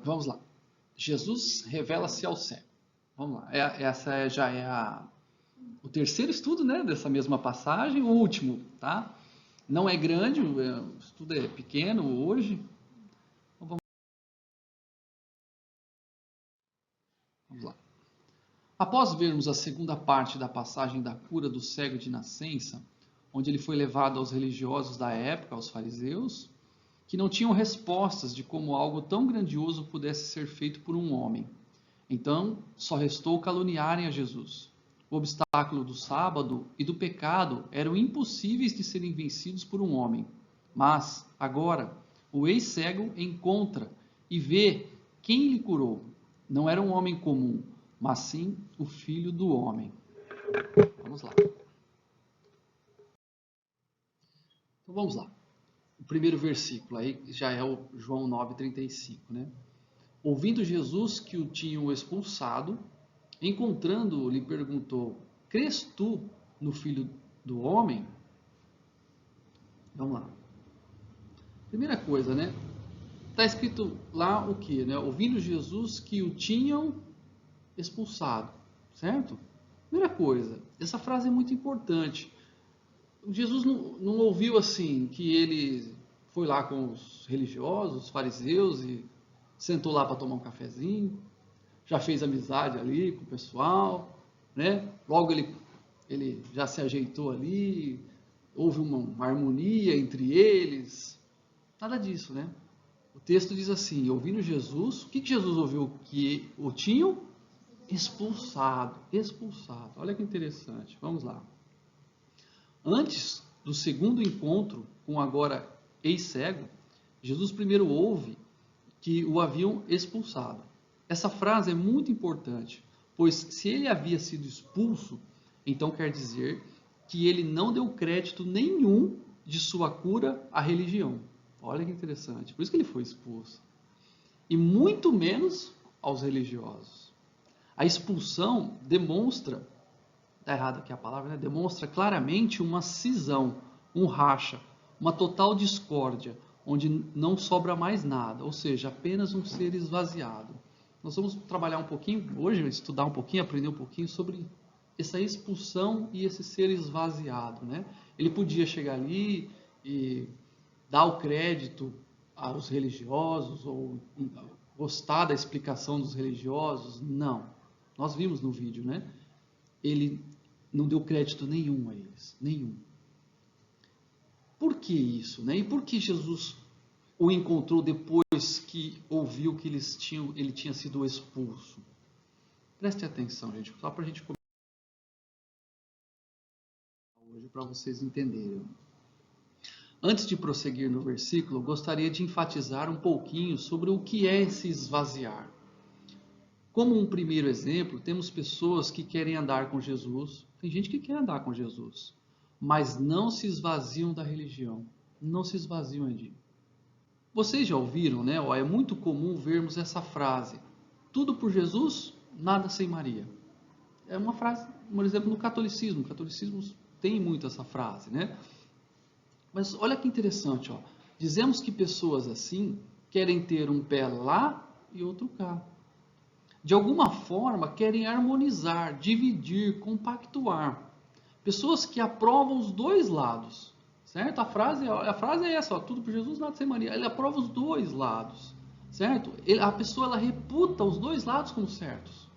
Vamos lá. Jesus revela-se ao cego. Vamos lá. Essa já é o terceiro estudo, né, dessa mesma passagem, o último, tá? Não é grande, o estudo é pequeno hoje. Então vamos lá. Após vermos a segunda parte da passagem da cura do cego de nascença, onde ele foi levado aos religiosos da época, aos fariseus, que não tinham respostas de como algo tão grandioso pudesse ser feito por um homem. Então, só restou caluniarem a Jesus. O obstáculo do sábado e do pecado eram impossíveis de serem vencidos por um homem. Mas, agora, o ex-cego encontra e vê quem lhe curou. Não era um homem comum, mas sim o Filho do Homem. Vamos lá. Então vamos lá. O primeiro versículo aí já é o João 9,35, né? Ouvindo Jesus que o tinham expulsado, encontrando-o, lhe perguntou: crês tu no Filho do Homem? Vamos lá. Primeira coisa, né? Está escrito lá o que, né? Ouvindo Jesus que o tinham expulsado, certo? Primeira coisa, essa frase é muito importante. Jesus não ouviu assim que ele foi lá com os religiosos, os fariseus e sentou lá para tomar um cafezinho, já fez amizade ali com o pessoal, né? Logo ele já se ajeitou ali, houve uma harmonia entre eles. Nada disso, né? O texto diz assim: ouvindo Jesus, o que Jesus ouviu? Que o tinham expulsado. Expulsado. Olha que interessante. Vamos lá. Antes do segundo encontro com o agora ex-cego, Jesus primeiro ouve que o haviam expulsado. Essa frase é muito importante, pois se ele havia sido expulso, então quer dizer que ele não deu crédito nenhum de sua cura à religião. Olha que interessante, por isso que ele foi expulso. E muito menos aos religiosos. A expulsão demonstra, está errado aqui a palavra, né? Demonstra claramente uma cisão, um racha, uma total discórdia, onde não sobra mais nada, ou seja, apenas um ser esvaziado. Nós vamos trabalhar um pouquinho, hoje, estudar um pouquinho, aprender um pouquinho sobre essa expulsão e esse ser esvaziado, né? Ele podia chegar ali e dar o crédito aos religiosos ou gostar da explicação dos religiosos. Não. Nós vimos no vídeo, né? Ele não deu crédito nenhum a eles, nenhum. Por que isso, né? E por que Jesus o encontrou depois que ouviu que ele tinha sido expulso? Preste atenção, gente, só para a gente começar hoje, para vocês entenderem. Antes de prosseguir no versículo, gostaria de enfatizar um pouquinho sobre o que é esse esvaziar. Como um primeiro exemplo, temos pessoas que querem andar com Jesus. Tem gente que quer andar com Jesus, mas não se esvaziam da religião. Não se esvaziam de. Vocês já ouviram, né? É muito comum vermos essa frase: tudo por Jesus, nada sem Maria. É uma frase, por exemplo, no catolicismo. O catolicismo tem muito essa frase, né? Mas olha que interessante, ó. Dizemos que pessoas assim querem ter um pé lá e outro cá. De alguma forma querem harmonizar, dividir, compactuar. Pessoas que aprovam os dois lados, certo? A frase é essa, ó, tudo por Jesus, nada sem Maria. Ele aprova os dois lados, certo? A pessoa ela reputa os dois lados como certos.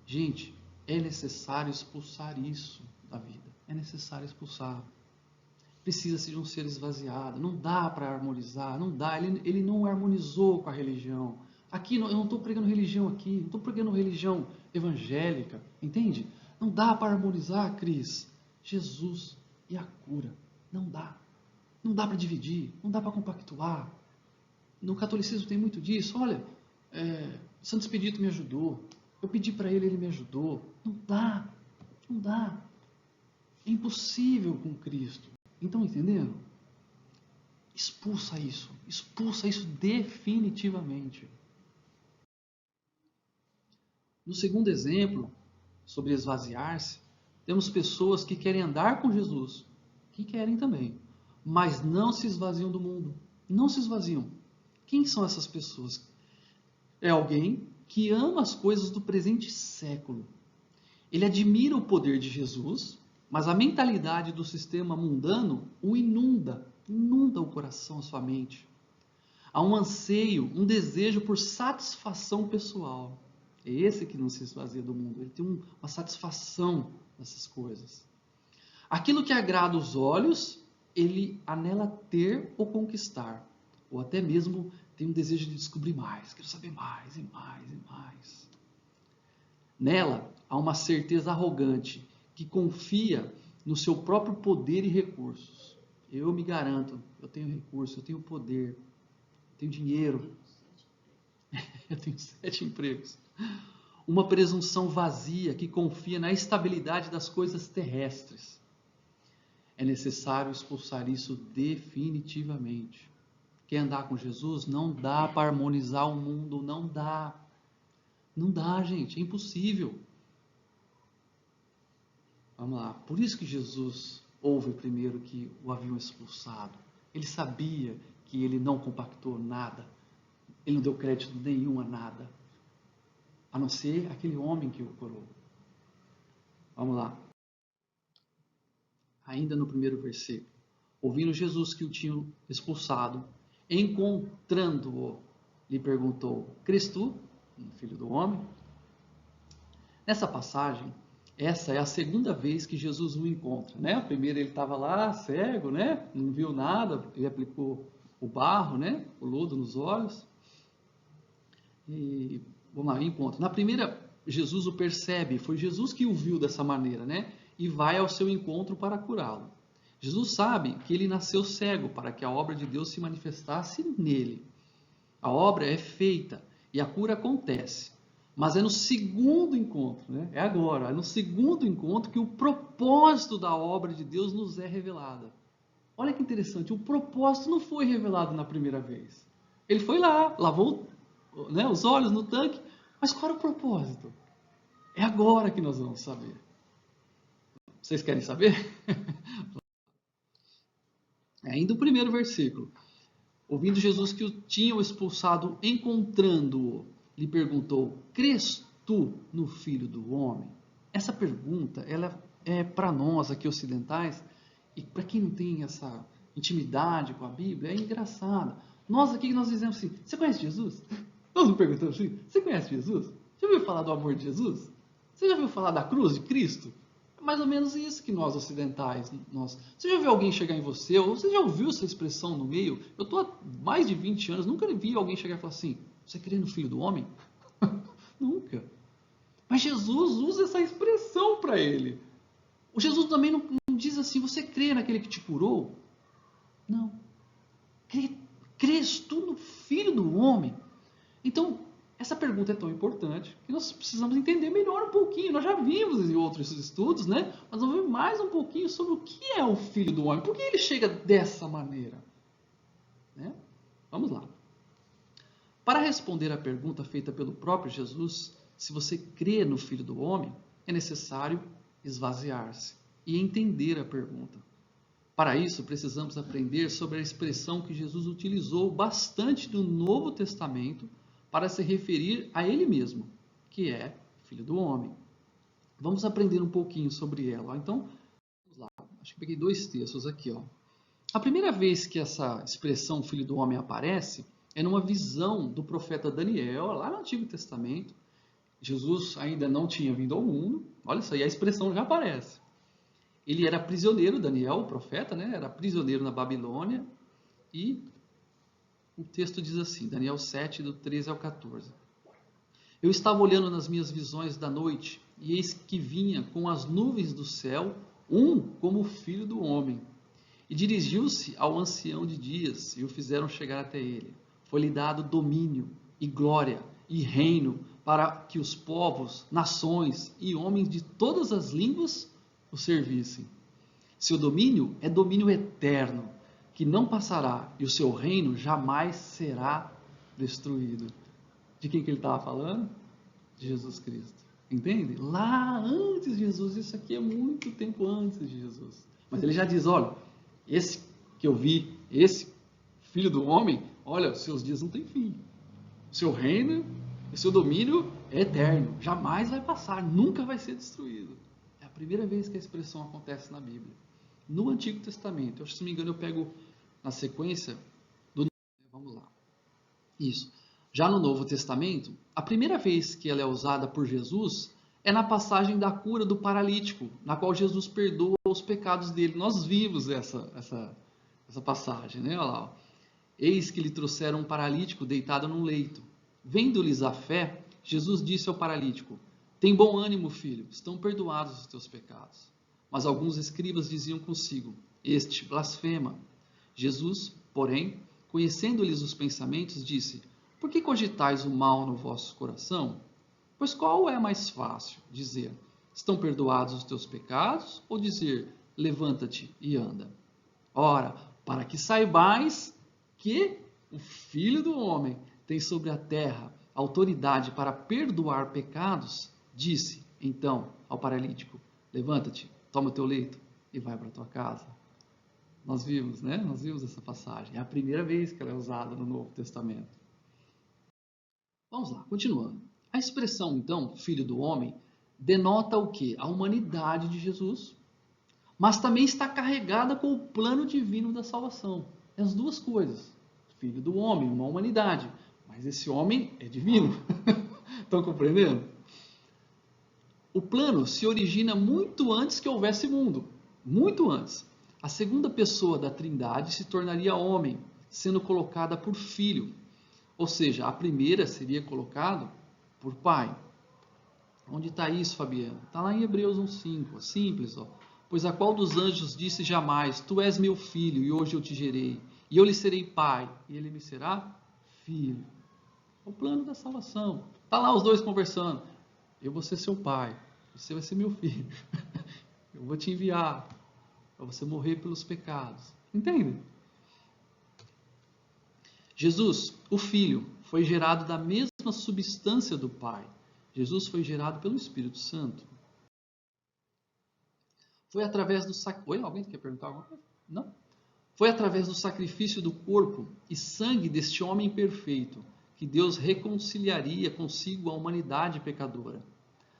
Gente, é necessário expulsar isso da vida. É necessário expulsar. Precisa-se de um ser esvaziado. Não dá para harmonizar, não dá. Ele não harmonizou com a religião. Aqui, eu não estou pregando religião aqui, não estou pregando religião evangélica, entende? Não dá para harmonizar, Cris, Jesus e a cura. Não dá. Não dá para dividir, não dá para compactuar. No catolicismo tem muito disso. Olha, Santo Expedito me ajudou, eu pedi para ele, ele me ajudou. Não dá, não dá. É impossível com Cristo. Então, entendendo? Expulsa isso definitivamente. No segundo exemplo, sobre esvaziar-se, temos pessoas que querem andar com Jesus, que querem também, mas não se esvaziam do mundo, não se esvaziam. Quem são essas pessoas? É alguém que ama as coisas do presente século. Ele admira o poder de Jesus, mas a mentalidade do sistema mundano o inunda o coração, a sua mente. Há um anseio, um desejo por satisfação pessoal. É esse que não se esvazia do mundo. Ele tem uma satisfação nessas coisas. Aquilo que agrada os olhos, ele anela ter ou conquistar. Ou até mesmo tem um desejo de descobrir mais. Quero saber mais e mais e mais. Nela, há uma certeza arrogante que confia no seu próprio poder e recursos. Eu me garanto, eu tenho recurso, eu tenho poder, eu tenho dinheiro, eu tenho 7 empregos. Uma presunção vazia que confia na estabilidade das coisas terrestres. É necessário expulsar isso definitivamente. Quer andar com Jesus? Não dá para harmonizar o mundo, não dá. Não dá, gente, é impossível. Vamos lá. Por isso que Jesus houve primeiro que o haviam expulsado. Ele sabia que ele não compactou nada. Ele não deu crédito nenhum a nada. A não ser aquele homem que o curou. Vamos lá. Ainda no primeiro versículo. Ouvindo Jesus que o tinham expulsado, encontrando-o, lhe perguntou: Crês tu, filho do homem? Nessa passagem, essa é a segunda vez que Jesus o encontra, né? A primeira ele estava lá, cego, né? Não viu nada, ele aplicou o barro, né? O lodo nos olhos. E vamos lá, encontro. Na primeira, Jesus o percebe, foi Jesus que o viu dessa maneira, né? E vai ao seu encontro para curá-lo. Jesus sabe que ele nasceu cego para que a obra de Deus se manifestasse nele. A obra é feita e a cura acontece. Mas é no segundo encontro, né? É agora, é no segundo encontro que o propósito da obra de Deus nos é revelado. Olha que interessante, o propósito não foi revelado na primeira vez. Ele foi lá, lavou, né, os olhos no tanque, mas qual era o propósito? É agora que nós vamos saber. Vocês querem saber? Ainda o primeiro versículo. Ouvindo Jesus que o tinham expulsado, encontrando-o, lhe perguntou: Crês tu no Filho do Homem? Essa pergunta, ela é para nós aqui ocidentais, e para quem não tem essa intimidade com a Bíblia, é engraçada. Nós aqui, nós dizemos assim: você conhece Jesus? Nós não perguntamos assim: você conhece Jesus? Já ouviu falar do amor de Jesus? Você já ouviu falar da cruz de Cristo? É mais ou menos isso que nós ocidentais, você já viu alguém chegar em você, ou você já ouviu essa expressão no meio? Eu estou há mais de 20 anos, nunca vi alguém chegar e falar assim: você crê no Filho do Homem? Nunca. Mas Jesus usa essa expressão para ele. O Jesus também não diz assim: você crê naquele que te curou? Não. Crês tu no Filho do Homem? Então, essa pergunta é tão importante que nós precisamos entender melhor um pouquinho. Nós já vimos em outros estudos, né? Mas vamos ver mais um pouquinho sobre o que é o Filho do Homem. Por que ele chega dessa maneira? Né? Vamos lá. Para responder à pergunta feita pelo próprio Jesus, se você crê no Filho do Homem, é necessário esvaziar-se e entender a pergunta. Para isso, precisamos aprender sobre a expressão que Jesus utilizou bastante no Novo Testamento para se referir a ele mesmo, que é Filho do Homem. Vamos aprender um pouquinho sobre ela. Então, vamos lá. Acho que peguei 2 textos aqui. A primeira vez que essa expressão Filho do Homem aparece é numa visão do profeta Daniel, lá no Antigo Testamento. Jesus ainda não tinha vindo ao mundo. Olha só, e a expressão já aparece. Ele era prisioneiro, Daniel, o profeta, né? Era prisioneiro na Babilônia. E o texto diz assim, Daniel 7, do 13 ao 14. Eu estava olhando nas minhas visões da noite, e eis que vinha com as nuvens do céu, como o filho do homem. E dirigiu-se ao ancião de dias, e o fizeram chegar até ele. Foi-lhe dado domínio, e glória, e reino, para que os povos, nações e homens de todas as línguas o servissem. Seu domínio é domínio eterno, que não passará, e o seu reino jamais será destruído. De quem que ele estava falando? De Jesus Cristo. Entende? Lá antes de Jesus, isso aqui é muito tempo antes de Jesus. Mas ele já diz, olha, esse que eu vi, esse Filho do Homem, olha, os seus dias não têm fim. O seu reino, o seu domínio é eterno, jamais vai passar, nunca vai ser destruído. É a primeira vez que a expressão acontece na Bíblia. No Antigo Testamento, se não me engano, eu pego na sequência do... Vamos lá. Isso. Já no Novo Testamento, a primeira vez que ela é usada por Jesus é na passagem da cura do paralítico, na qual Jesus perdoa os pecados dele. Nós vimos essa passagem, né? Olha lá, ó. Eis que lhe trouxeram um paralítico deitado num leito. Vendo-lhes a fé, Jesus disse ao paralítico: tem bom ânimo, filho, estão perdoados os teus pecados. Mas alguns escribas diziam consigo: este blasfema. Jesus, porém, conhecendo-lhes os pensamentos, disse: por que cogitais o mal no vosso coração? Pois qual é mais fácil, dizer: estão perdoados os teus pecados, ou dizer: levanta-te e anda? Ora, para que saibais que o Filho do Homem tem sobre a terra autoridade para perdoar pecados, disse então ao paralítico: levanta-te, toma o teu leito e vai para a tua casa. Nós vimos, né? Nós vimos essa passagem. É a primeira vez que ela é usada no Novo Testamento. Vamos lá, continuando. A expressão, então, Filho do Homem, denota o quê? A humanidade de Jesus, mas também está carregada com o plano divino da salvação. As duas coisas. Filho do homem, uma humanidade. Mas esse homem é divino. Estão compreendendo? O plano se origina muito antes que houvesse mundo. Muito antes. A segunda pessoa da Trindade se tornaria homem, sendo colocada por filho. Ou seja, a primeira seria colocada por pai. Onde está isso, Fabiano? Está lá em Hebreus 1,5. Simples, ó. Pois a qual dos anjos disse jamais: tu és meu filho, e hoje eu te gerei, e eu lhe serei pai, e ele me será filho. É o plano da salvação. Está lá os dois conversando. Eu vou ser seu pai, você vai ser meu filho. Eu vou te enviar para você morrer pelos pecados. Entende? Jesus, o Filho, foi gerado da mesma substância do Pai. Jesus foi gerado pelo Espírito Santo. Foi através do sacrifício... Oi, alguém quer perguntar alguma coisa? Não? Foi através do sacrifício do corpo e sangue deste homem perfeito que Deus reconciliaria consigo a humanidade pecadora.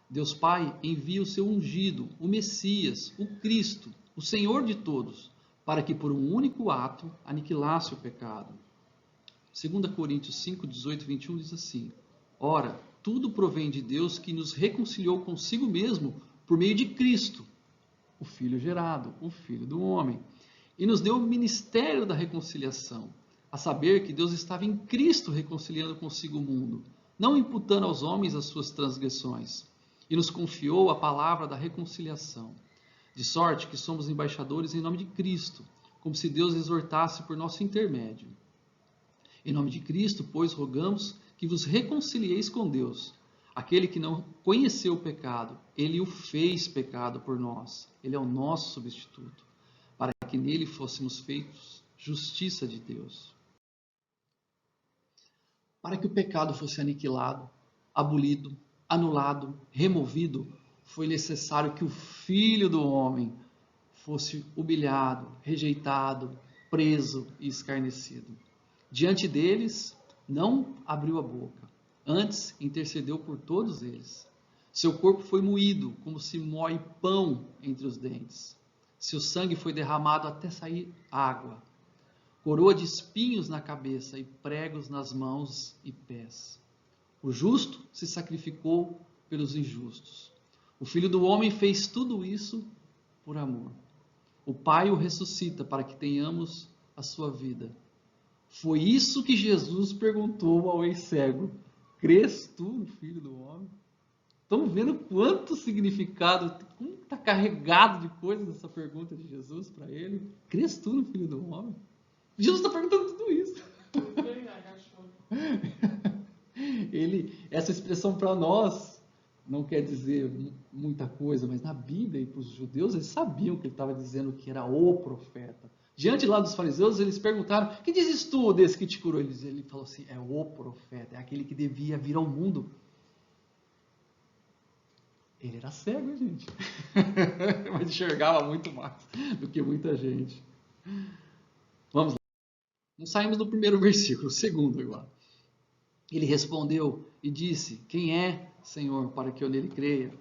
Deus Pai envia o seu ungido, o Messias, o Cristo, o Senhor de todos, para que por um único ato aniquilasse o pecado. 2 Coríntios 5, 18 e 21 diz assim: ora, tudo provém de Deus que nos reconciliou consigo mesmo por meio de Cristo, o Filho gerado, o Filho do homem, e nos deu o ministério da reconciliação, a saber que Deus estava em Cristo reconciliando consigo o mundo, não imputando aos homens as suas transgressões, e nos confiou a palavra da reconciliação, de sorte que somos embaixadores em nome de Cristo, como se Deus exortasse por nosso intermédio. Em nome de Cristo, pois, rogamos que vos reconcilieis com Deus. Aquele que não conheceu o pecado, ele o fez pecado por nós. Ele é o nosso substituto, para que nele fôssemos feitos justiça de Deus. Para que o pecado fosse aniquilado, abolido, anulado, removido, foi necessário que o Filho do Homem fosse humilhado, rejeitado, preso e escarnecido. Diante deles, não abriu a boca, antes intercedeu por todos eles. Seu corpo foi moído, como se moe pão entre os dentes. Seu sangue foi derramado até sair água. Coroa de espinhos na cabeça e pregos nas mãos e pés. O justo se sacrificou pelos injustos. O Filho do Homem fez tudo isso por amor. O Pai o ressuscita para que tenhamos a sua vida. Foi isso que Jesus perguntou ao ex-cego: crês tu no Filho do Homem? Estão vendo quanto significado, como está carregado de coisas essa pergunta de Jesus para ele? Crês tu no Filho do Homem? Jesus está perguntando tudo isso. Essa expressão para nós não quer dizer muita coisa, mas na Bíblia e para os judeus, eles sabiam que ele estava dizendo que era o profeta. Diante lá dos fariseus, eles perguntaram: que dizes tu desse que te curou? Ele falou assim: é o profeta, é aquele que devia vir ao mundo. Ele era cego, gente. Mas enxergava muito mais do que muita gente. Vamos lá. Não saímos do primeiro versículo, o segundo agora. Ele respondeu e disse: quem é, Senhor, para que eu nele creia?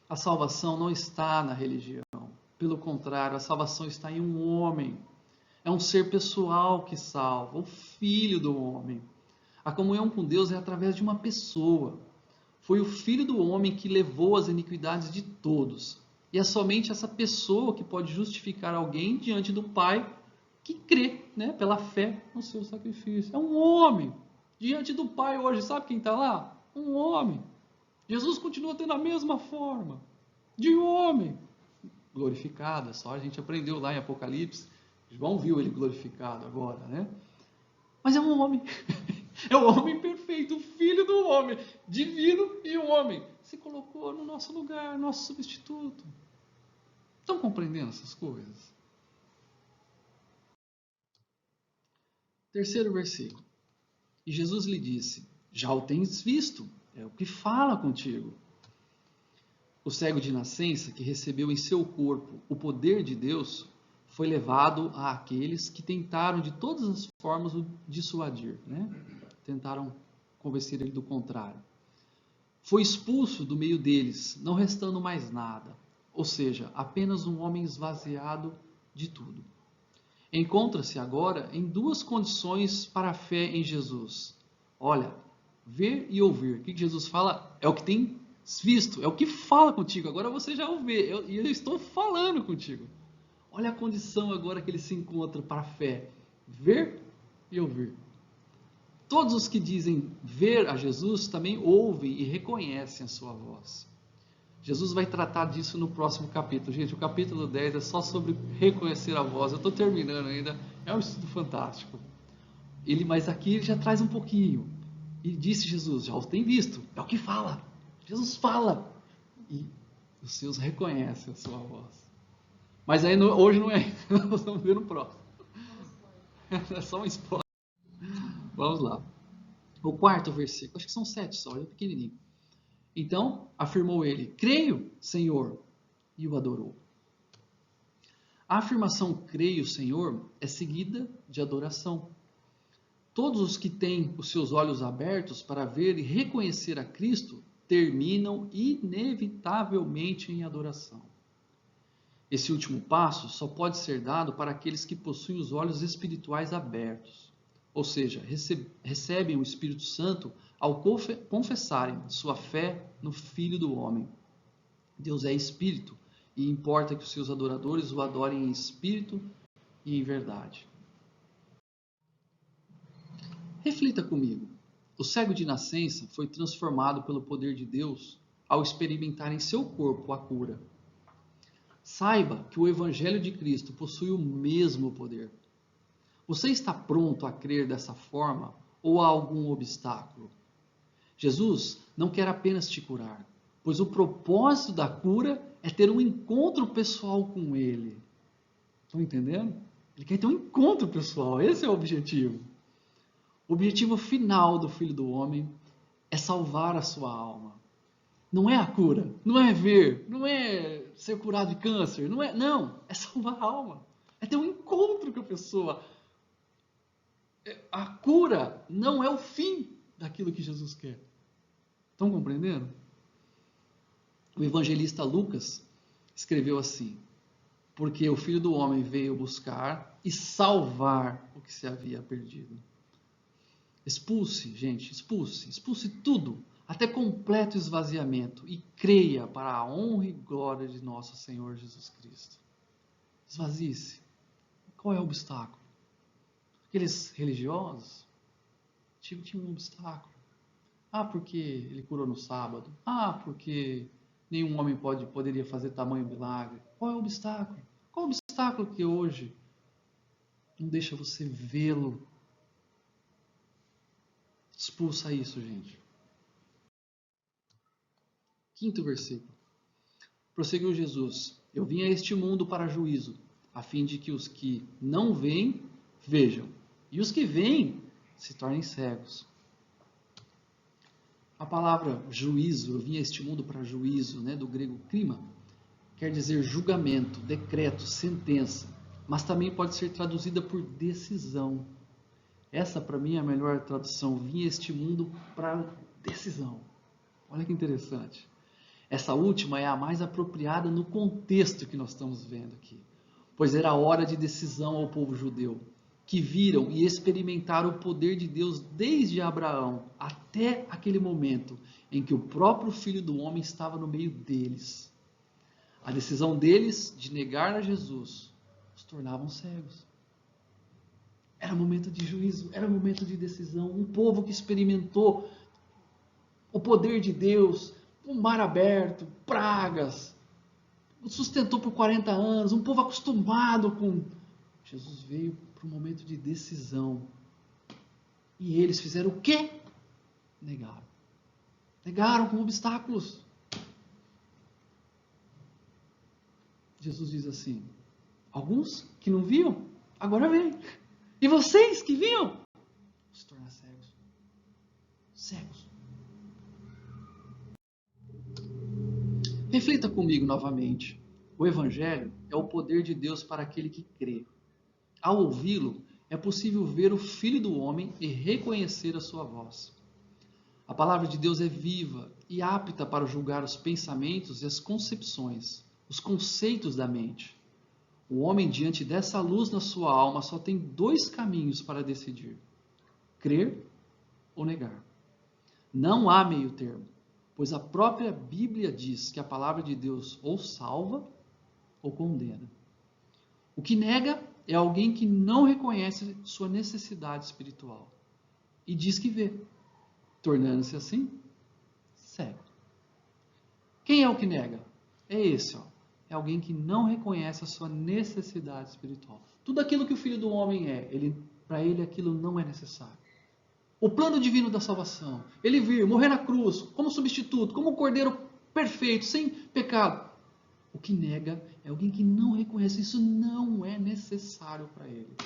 A salvação não está na religião. Pelo contrário, a salvação está em um homem. É um ser pessoal que salva, o Filho do homem. A comunhão com Deus é através de uma pessoa. Foi o Filho do homem que levou as iniquidades de todos. E é somente essa pessoa que pode justificar alguém diante do Pai que crê, né, pela fé no seu sacrifício. É um homem. Diante do Pai hoje, sabe quem está lá? Um homem. Jesus continua tendo a mesma forma de homem. Glorificado, só a gente aprendeu lá em Apocalipse. João viu ele glorificado agora, né? Mas é um homem. É o homem perfeito, o Filho do homem, divino e homem. Se colocou no nosso lugar, nosso substituto. Estão compreendendo essas coisas? Terceiro versículo. E Jesus lhe disse: já o tens visto, é o que fala contigo. O cego de nascença, que recebeu em seu corpo o poder de Deus, foi levado àqueles que tentaram de todas as formas o dissuadir, né? Tentaram convencer ele do contrário. Foi expulso do meio deles, não restando mais nada, ou seja, apenas um homem esvaziado de tudo. Encontra-se agora em duas condições para a fé em Jesus. Olha, ver e ouvir. O que Jesus fala é o que tem visto, é o que fala contigo. Agora você já o vê, e eu estou falando contigo. Olha a condição agora que ele se encontra para a fé: ver e ouvir. Todos os que dizem ver a Jesus também ouvem e reconhecem a sua voz. Jesus vai tratar disso no próximo capítulo. Gente, o capítulo 10 é só sobre reconhecer a voz. Eu estou terminando ainda, é um estudo fantástico. Mas aqui ele já traz um pouquinho. E disse Jesus: já os tem visto, é o que fala. Jesus fala. E os seus reconhecem a sua voz. Mas aí hoje não é, nós vamos ver no próximo. É só um spoiler. Vamos lá. O quarto versículo, acho que são 7 só, é pequenininho. Então, afirmou ele: creio, Senhor, e o adorou. A afirmação creio, Senhor, é seguida de adoração. Todos os que têm os seus olhos abertos para ver e reconhecer a Cristo terminam inevitavelmente em adoração. Esse último passo só pode ser dado para aqueles que possuem os olhos espirituais abertos, ou seja, recebem o Espírito Santo ao confessarem sua fé no Filho do Homem. Deus é Espírito e importa que os seus adoradores o adorem em espírito e em verdade. Reflita comigo. O cego de nascença foi transformado pelo poder de Deus ao experimentar em seu corpo a cura. Saiba que o Evangelho de Cristo possui o mesmo poder. Você está pronto a crer dessa forma ou há algum obstáculo? Jesus não quer apenas te curar, pois o propósito da cura é ter um encontro pessoal com Ele. Estão entendendo? Ele quer ter um encontro pessoal, esse é o objetivo. O objetivo final do Filho do Homem é salvar a sua alma. Não é a cura, não é ver, não é ser curado de câncer, não, é salvar a alma. É ter um encontro com a pessoa. A cura não é o fim daquilo que Jesus quer. Estão compreendendo? O evangelista Lucas escreveu assim: porque o Filho do Homem veio buscar e salvar o que se havia perdido. Expulse, gente, expulse tudo, até completo esvaziamento, e creia para a honra e glória de nosso Senhor Jesus Cristo. Esvazie-se. Qual é o obstáculo? Aqueles religiosos tinham um obstáculo. Porque ele curou no sábado. Porque nenhum homem poderia fazer tamanho milagre. Qual é o obstáculo? Qual é o obstáculo que hoje não deixa você vê-lo? Expulsa isso, gente. Quinto versículo. Prosseguiu Jesus: eu vim a este mundo para juízo, a fim de que os que não veem, vejam, e os que veem se tornem cegos. A palavra juízo, eu vim a este mundo para juízo, né, do grego krima, quer dizer julgamento, decreto, sentença, mas também pode ser traduzida por decisão. Essa, para mim, é a melhor tradução. Vim a este mundo para decisão. Olha que interessante. Essa última é a mais apropriada no contexto que nós estamos vendo aqui. Pois era hora de decisão ao povo judeu, que viram e experimentaram o poder de Deus desde Abraão até aquele momento em que o próprio Filho do Homem estava no meio deles. A decisão deles de negar a Jesus os tornavam cegos. Era momento de juízo, era momento de decisão. Um povo que experimentou o poder de Deus, o mar aberto, pragas, sustentou por 40 anos, um povo acostumado com... Jesus veio para um momento de decisão. E eles fizeram o quê? Negaram. Negaram com obstáculos. Jesus diz assim: alguns que não viam, agora veem. E vocês que viam, se tornar cegos. Cegos. Reflita comigo novamente. O Evangelho é o poder de Deus para aquele que crê. Ao ouvi-lo, é possível ver o Filho do Homem e reconhecer a sua voz. A palavra de Deus é viva e apta para julgar os pensamentos e as concepções, os conceitos da mente. O homem, diante dessa luz na sua alma, só tem dois caminhos para decidir: crer ou negar. Não há meio termo, pois a própria Bíblia diz que a palavra de Deus ou salva ou condena. O que nega é alguém que não reconhece sua necessidade espiritual e diz que vê, tornando-se assim cego. Quem é o que nega? É esse, ó. É alguém que não reconhece a sua necessidade espiritual. Tudo aquilo que o Filho do Homem é, para ele aquilo não é necessário. O plano divino da salvação, ele vir, morrer na cruz, como substituto, como um cordeiro perfeito, sem pecado. O que nega é alguém que não reconhece, isso não é necessário para ele.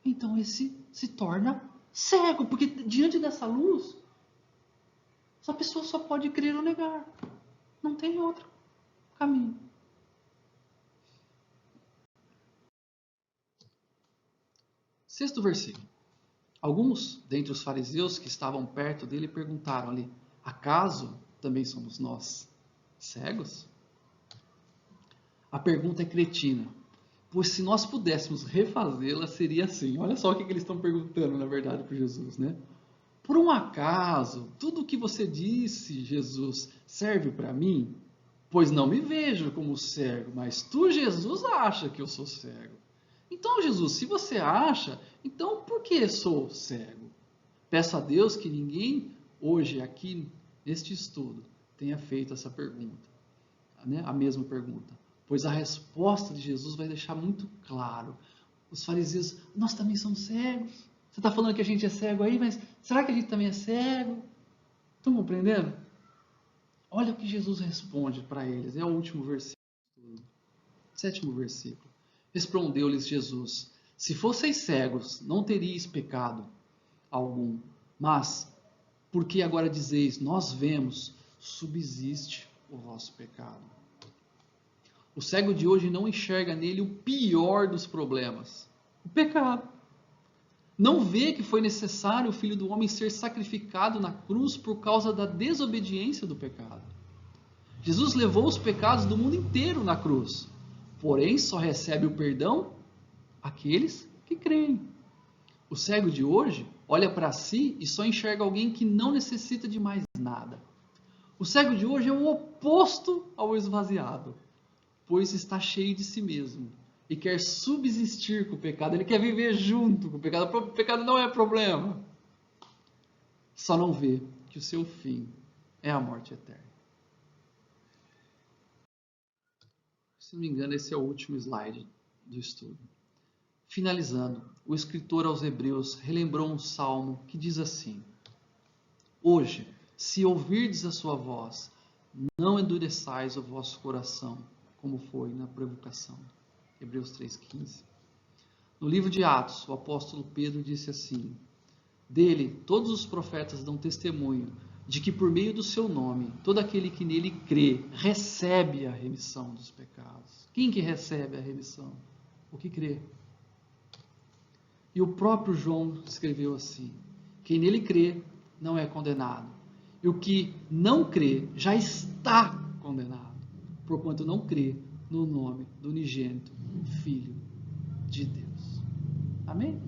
Então esse se torna cego, porque diante dessa luz, essa pessoa só pode crer ou negar. Não tem outro caminho. Sexto versículo. Alguns dentre os fariseus que estavam perto dele perguntaram ali: acaso também somos nós cegos? A pergunta é cretina, pois se nós pudéssemos refazê-la, seria assim. Olha só o que eles estão perguntando, na verdade, para Jesus, né? Por um acaso, tudo o que você disse, Jesus, serve para mim? Pois não me vejo como cego, mas tu, Jesus, acha que eu sou cego. Então, Jesus, se você acha, então por que sou cego? Peço a Deus que ninguém hoje aqui neste estudo tenha feito essa pergunta, né? A mesma pergunta, pois a resposta de Jesus vai deixar muito claro. Os fariseus, nós também somos cegos. Você está falando que a gente é cego aí, mas será que a gente também é cego? Estão compreendendo? Olha o que Jesus responde para eles. É o último versículo. Sétimo versículo. Respondeu-lhes Jesus: se fosseis cegos, não teríeis pecado algum. Mas, porque agora dizeis, nós vemos, subsiste o vosso pecado. O cego de hoje não enxerga nele o pior dos problemas: o pecado. Não vê que foi necessário o Filho do Homem ser sacrificado na cruz por causa da desobediência do pecado. Jesus levou os pecados do mundo inteiro na cruz, porém só recebe o perdão aqueles que creem. O cego de hoje olha para si e só enxerga alguém que não necessita de mais nada. O cego de hoje é o oposto ao esvaziado, pois está cheio de si mesmo e quer subsistir com o pecado. Ele quer viver junto com o pecado. O pecado não é problema. Só não vê que o seu fim é a morte eterna. Se não me engano, esse é o último slide do estudo. Finalizando, o escritor aos Hebreus relembrou um salmo que diz assim: hoje, se ouvirdes a sua voz, não endureçais o vosso coração, como foi na provocação. Hebreus 3,15. No livro de Atos, o apóstolo Pedro disse assim: dele, todos os profetas dão testemunho de que por meio do seu nome, todo aquele que nele crê, recebe a remissão dos pecados. Quem que recebe a remissão? O que crê. E o próprio João escreveu assim: quem nele crê não é condenado. E o que não crê já está condenado, porquanto não crê no nome do unigênito Filho de Deus. Amém?